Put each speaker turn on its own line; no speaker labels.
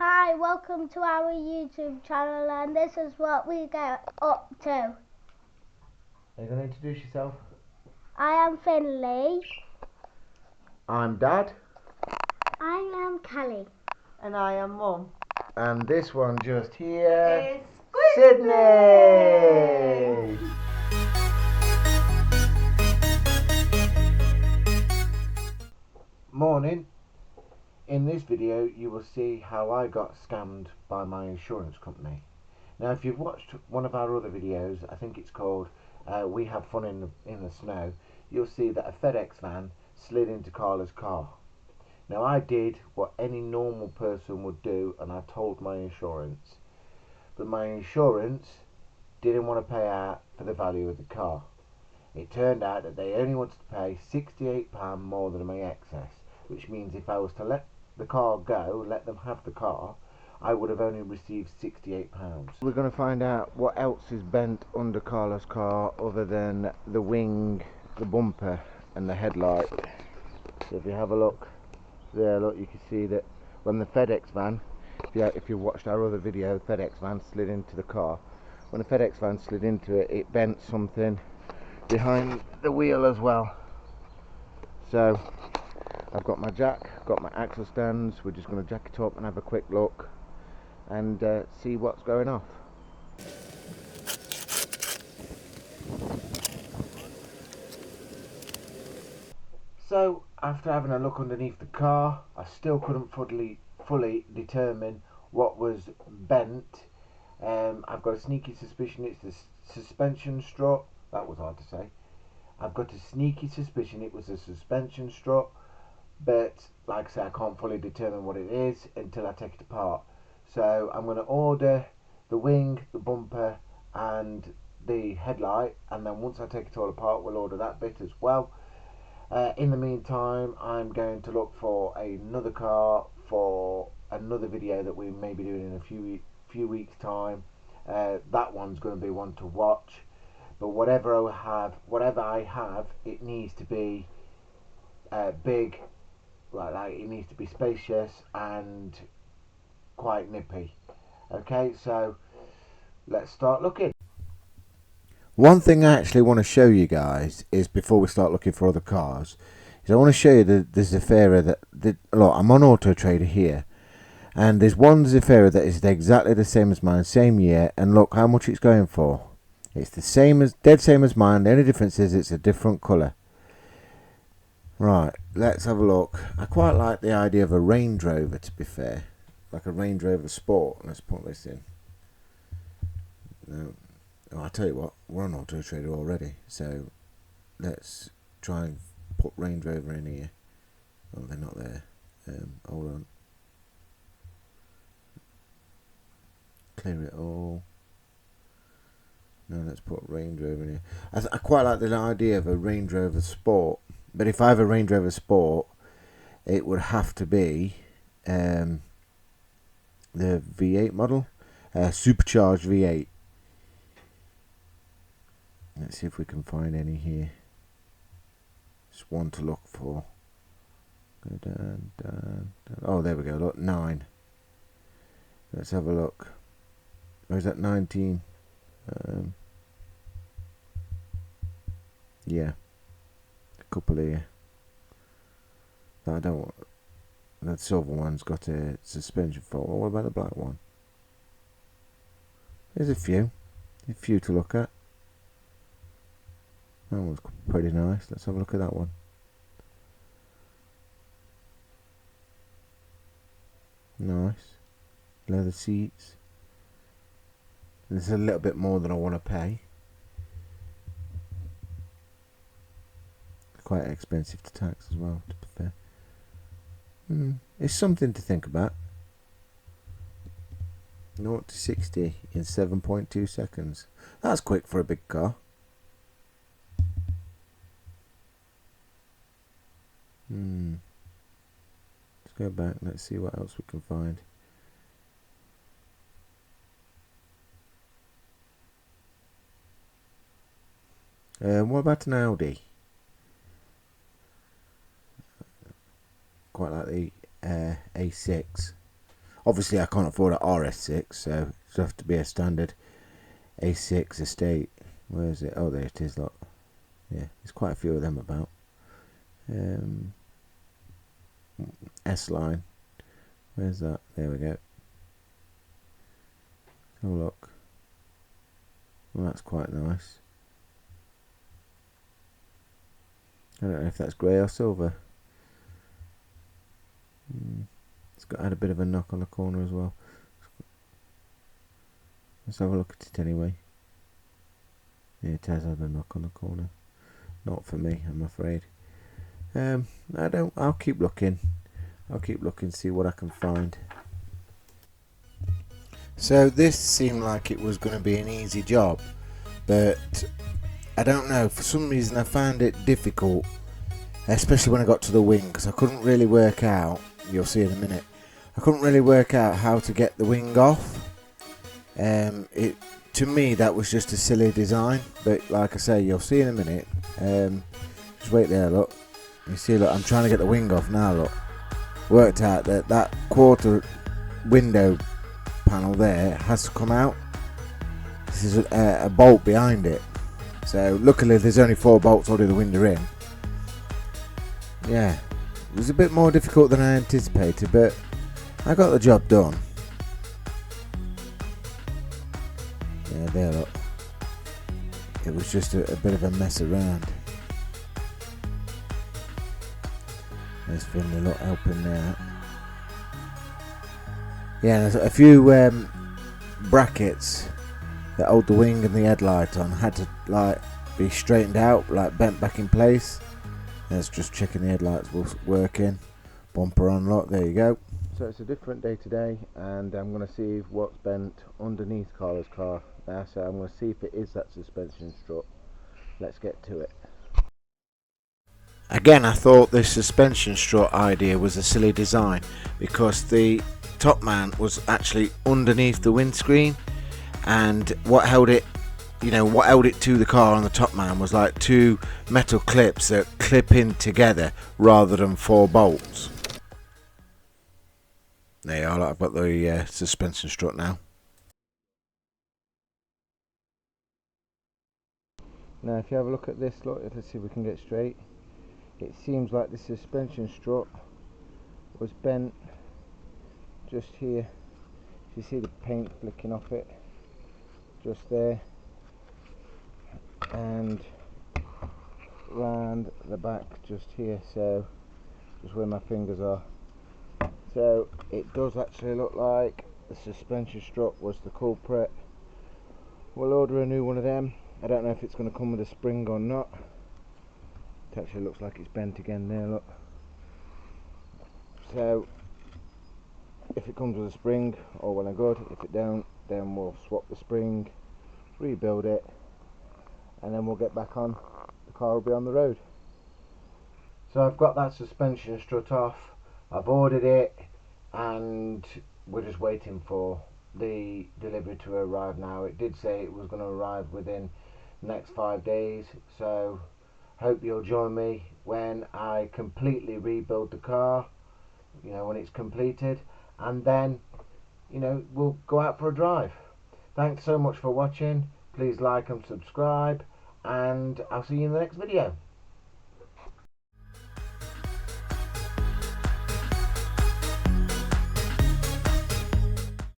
Hi, welcome to our YouTube channel, and this is what we get up to.
Are you going to introduce yourself?
I am Finley.
I'm Dad.
I am Kelly.
And I am Mum.
And this one just here
It's
Sydney! Morning. In this video you will see how I got scammed by my insurance company. Now if you've watched one of our other videos, I think it's called We Have Fun in the Snow, you'll see that a FedEx van slid into Carla's car. Now I did what any normal person would do, and I told my insurance. But my insurance didn't want to pay out for the value of the car. It turned out that they only wanted to pay £68 more than my excess, which means if I was to let the car go, let them have the car, I would have only received £68. We're going to find out what else is bent under Carla's car other than the wing, the bumper and the headlight. So if you have a look there, look, you can see that when the FedEx van, if you watched our other video, the FedEx van slid into the car. When the FedEx van slid into it, it bent something behind the wheel as well. So I've got my jack, got my axle stands. We're just going to jack it up and have a quick look and see what's going off. So after having a look underneath the car, I still couldn't fully determine what was bent. I've got a sneaky suspicion it's the suspension strut. That was hard to say. I've got a sneaky suspicion it was a suspension strut, but like I say, I can't fully determine what it is until I take it apart. So I'm going to order the wing, the bumper and the headlight, and then once I take it all apart we'll order that bit as well. In the meantime, I'm going to look for another car for another video that we may be doing in a few weeks time. That one's going to be one to watch. But whatever I have, it needs to be big, like it needs to be spacious and quite nippy. Okay, so let's start looking. One thing I actually want to show you guys is, before we start looking for other cars, is I want to show you the Zafira that look, I'm on Auto Trader here, and there's one Zafira that is exactly the same as mine, same year, and look how much it's going for. It's the same as dead same as mine. The only difference is it's a different colour. Right, let's have a look. I quite like the idea of a Range Rover, to be fair, like a Range Rover Sport. Let's put this in. No. Oh, I'll tell you what, we're on Auto Trader already, so let's try and put Range Rover in here. Oh, they're not there. Hold on. Clear it all. No, let's put Range Rover in here. I quite like the idea of a Range Rover Sport, but if I have a Range Rover Sport, it would have to be the V8 model, supercharged V8. Let's see if we can find any here. Just one to look for. Go down, down, down. Oh, there we go. Look, 9. Let's have a look. Where's that 19? Yeah, a couple here. I don't want. That silver one's got a suspension fault. What about the black one? There's a few to look at. That one's pretty nice. Let's have a look at that one. Nice. Leather seats. This is a little bit more than I want to pay. Quite expensive to tax as well, to be fair. It's something to think about. 0 to 60 in 7.2 seconds. That's quick for a big car. Let's go back. Let's see what else we can find. What about an Audi? Quite like the A6. Obviously I can't afford an RS6, so it'll have to be a standard A6 estate. Where is it? Oh, there it is, look. Yeah, there's quite a few of them about. S-Line. Where's that? There we go. Oh, look. Well, that's quite nice. I don't know if that's grey or silver. It's had a bit of a knock on the corner as well. Let's have a look at it anyway. Yeah, it has had a knock on the corner. Not for me, I'm afraid. I'll keep looking. I'll keep looking, see what I can find. So this seemed like it was going to be an easy job, but I don't know, for some reason I found it difficult, especially when I got to the wing, because I couldn't really work out, you'll see in a minute, I couldn't really work out how to get the wing off. To me that was just a silly design, but like I say, you'll see in a minute. Just wait there, look. You see, look, I'm trying to get the wing off now, look. Worked out that that quarter window panel there has to come out. This is a bolt behind it. So luckily there's only 4 bolts holding the window in. Yeah, it was a bit more difficult than I anticipated, but I got the job done. Yeah, there, look. It was just a bit of a mess around. There's Finley, look, helping there. Yeah, there's a few brackets that hold the wing and the headlight on had to like be straightened out, like bent back in place. That's just checking the headlights were working. Bumper on, look, there you go. So it's a different day today, and I'm going to see what's bent underneath Carla's car now. So I'm going to see if it is that suspension strut. Let's get to it. Again, I thought this suspension strut idea was a silly design because the top mount was actually underneath the windscreen, and what held it to the car on the top mount was like 2 metal clips that clip in together rather than 4 bolts. There you are, I've got the suspension strut now. Now if you have a look at this, look, let's see if we can get straight. It seems like the suspension strut was bent just here. You see the paint flicking off it just there, and round the back just here, so just where my fingers are. So it does actually look like the suspension strut was the culprit. We'll order a new one of them. I don't know if it's going to come with a spring or not. It actually looks like it's bent again there, look. So if it comes with a spring, all well and good. If it don't, then we'll swap the spring, rebuild it, and then we'll get back on. The car will be on the road. So I've got that suspension strut off, I've ordered it, and we're just waiting for the delivery to arrive now. It did say it was going to arrive within the next 5 days, so hope you'll join me when I completely rebuild the car, when it's completed, and then we'll go out for a drive. Thanks so much for watching. Please like and subscribe, and I'll see you in the next video.